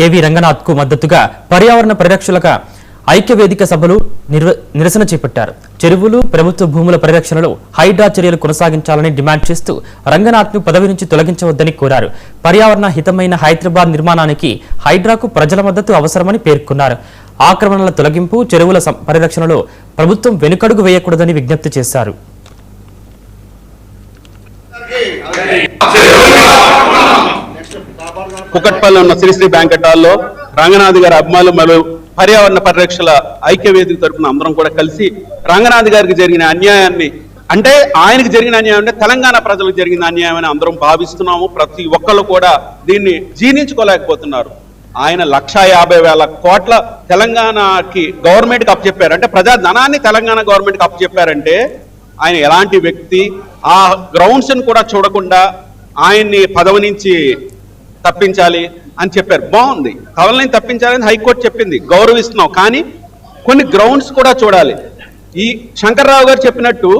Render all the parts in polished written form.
ఏవి రంగనాథ్ కు మద్దతుగా పర్యావరణ పరిరక్షణల ఐక్యవేదిక సభలు నిరసన చేపట్టారు. చెరువులు, ప్రభుత్వ భూముల పరిరక్షణలో హైడ్రా చర్యలు కొనసాగించాలని డిమాండ్ చేస్తూ రంగనాథ్ ను పదవి నుంచి తొలగించవద్దని కోరారు. పర్యావరణ హితమైన హైదరాబాద్ నిర్మాణానికి హైడ్రాకు ప్రజల మద్దతు అవసరమని పేర్కొన్నారు. ఆక్రమణల తొలగింపు, చెరువుల పరిరక్షణలో ప్రభుత్వం వెనుకడుగు వేయకూడదని విజ్ఞప్తి చేశారు. కుకట్పల్లి ఉన్న శ్రీశ్రీ బ్యాంకెట్ హాల్లో రంగనాథ్ గారి అభిమానులు మరియు పర్యావరణ పరిరక్షణ ఐక్యవేదిక తరఫున అందరం కూడా కలిసి రంగనాథ్ గారికి జరిగిన అన్యాయాన్ని, అంటే ఆయనకు జరిగిన అన్యాయం అంటే తెలంగాణ ప్రజలకు జరిగిన అన్యాయం అని అందరం భావిస్తున్నాము. ప్రతి ఒక్కళ్ళు కూడా దీన్ని జీర్ణించుకోలేకపోతున్నారు. ఆయన 1,50,000 కోట్ల తెలంగాణకి గవర్నమెంట్కి అప్పచెప్పారు. అంటే ప్రజా ధనాన్ని తెలంగాణ గవర్నమెంట్కి అప్పచెప్పారంటే ఆయన ఎలాంటి వ్యక్తి? ఆ గ్రౌండ్స్ని కూడా చూడకుండా ఆయన్ని పదవి నుంచి తప్పించాలి అని చెప్పారు. బాగుంది, కవలని తప్పించాలని హైకోర్టు చెప్పింది, గౌరవిస్తున్నాం. కానీ కొన్ని గ్రౌండ్స్ కూడా చూడాలి. ఈ శంకర్రావు గారు చెప్పినట్టు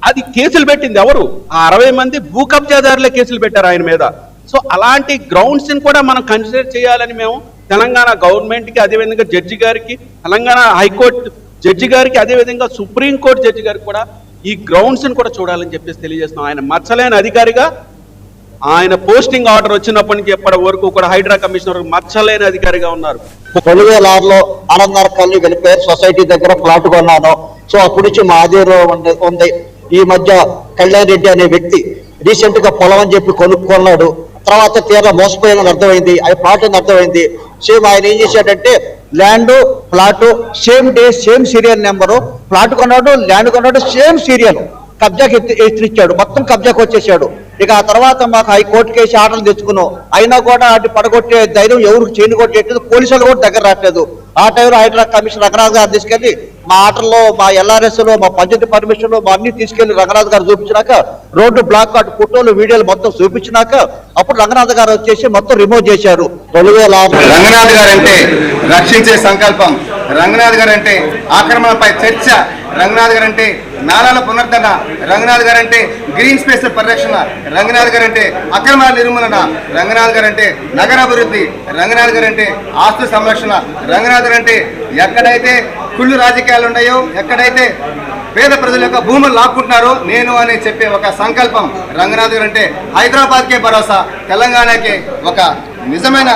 అది కేసులు పెట్టింది ఎవరు? ఆ 60 మంది భూ కబ్జాదారులే కేసులు పెట్టారు ఆయన మీద. సో అలాంటి గ్రౌండ్స్ని కూడా మనం కన్సిడర్ చేయాలని మేము తెలంగాణ గవర్నమెంట్కి, అదేవిధంగా జడ్జి గారికి, తెలంగాణ హైకోర్టు జడ్జి గారికి, అదేవిధంగా సుప్రీంకోర్టు జడ్జి గారికి కూడా ఈ గ్రౌండ్స్ని కూడా చూడాలని చెప్పేసి తెలియజేస్తున్నాం. ఆయన మచ్చలేని అధికారిగా, ఆయన పోస్టింగ్ ఆర్డర్ వచ్చినప్పటి నుంచి ఎప్పటి వరకు కూడా హైడ్రా కమిషనర్ మచ్చలేని అధికారిగా ఉన్నారు. 2006లో ఆనందనగర్ కాలనీ వెల్ఫేర్ సొసైటీ దగ్గర ప్లాట్ కొన్నాను. సో అప్పటి నుంచి మా ఆధీనంలో ఉంది. ఈ మధ్య కళ్యాణ్ రెడ్డి అనే వ్యక్తి రీసెంట్ గా పొలం అని చెప్పి కొనుక్కున్నాడు. తర్వాత తీరా మోసపోయాలని అర్థమైంది, అది ప్లాట్ అని అర్థమైంది. సేమ్ ఆయన ఏం చేశాడంటే land plot same day same serial number, plot కొన్నాడు, ల్యాండ్ కొన్నాడు, సేమ్ సీరియల్, కబ్జాకి ఎత్తిచ్చాడు, మొత్తం కబ్జాకి వచ్చేసాడు. ఇక ఆ తర్వాత మాకు హైకోర్టు కేసు ఆర్డర్లు తెచ్చుకున్నాం. అయినా కూడా అటు పడగొట్టే ధైర్యం ఎవరికి చేయని కొట్టేట్లేదు, పోలీసులు కూడా దగ్గర రావట్లేదు. ఆ టైంలో హైడ్రా కమిషనర్ రంగనాథ్ గారు తీసుకెళ్లి మా ఆటల్లో, మా LRS లో, మా పంచాయతీ పర్మిషన్ లో మా అన్ని తీసుకెళ్లి రంగనాథ్ గారు చూపించినాక, రోడ్డు బ్లాక్ అటు ఫోటోలు వీడియోలు మొత్తం చూపించినాక అప్పుడు రంగనాథ్ గారు వచ్చేసి మొత్తం రిమూవ్ చేశారు. 2006 రంగనాథ్ గారు అంటే రక్షించే సంకల్పం, రంగనాథ్ గారు అంటే ఆక్రమణపై చర్చ, రంగనాథ్ గారు అంటే నాలాల పునరుద్ధరణ, రంగనాథ్ గారు అంటే గ్రీన్ స్పేస్ పరిరక్షణ, రంగనాథ్ గారు అంటే అక్రమ నిర్మూలన, రంగనాథ్ గారు అంటే నగరాభివృద్ధి, రంగనాథ్ గారు అంటే ఆస్తు సంరక్షణ, రంగనాథ్ గారు అంటే ఎక్కడైతే కుళ్ళు రాజకీయాలు ఉన్నాయో, ఎక్కడైతే పేద ప్రజల యొక్క భూములు లాక్కుంటున్నారో నేను అని చెప్పే ఒక సంకల్పం రంగనాథ్ గారు అంటే హైదరాబాద్కే భరోసా, తెలంగాణకే ఒక నిజమైన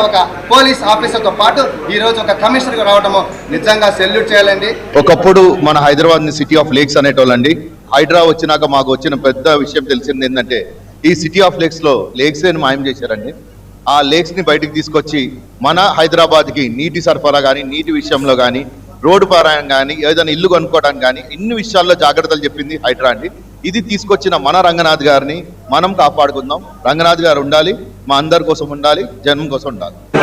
ఒక పోలీస్ ఆఫీసర్తో పాటు ఈ రోజు ఒక కమిషనర్గా రావడము నిజంగా సెల్యూట్ చేయాలండి. ఒకప్పుడు మన హైదరాబాద్ ని సిటీ ఆఫ్ లేక్స్ అనేటోళ్ళండి. హైడ్రా వచ్చినాక మాకు వచ్చిన పెద్ద విషయం తెలిసింది ఏంటంటే ఈ సిటీ ఆఫ్ లేక్స్ లో లేక్స్ అని మాయం చేశారండి. ఆ లేక్స్ ని బయటికి తీసుకొచ్చి మన హైదరాబాద్ కి నీటి సరఫరా కానీ, నీటి విషయంలో కానీ, రోడ్డు పారాయణం కానీ, ఏదైనా ఇల్లు కొనుక్కోవడానికి కానీ ఇన్ని విషయాల్లో జాగ్రత్తలు చెప్పింది హైడ్రా అండి. ఇది తీసుకొచ్చిన మన రంగనాథ్ గారిని మనం కాపాడుకుందాం. రంగనాథ్ గారు ఉండాలి, మా అందరి కోసం ఉండాలి, జనం కోసం ఉండాలి.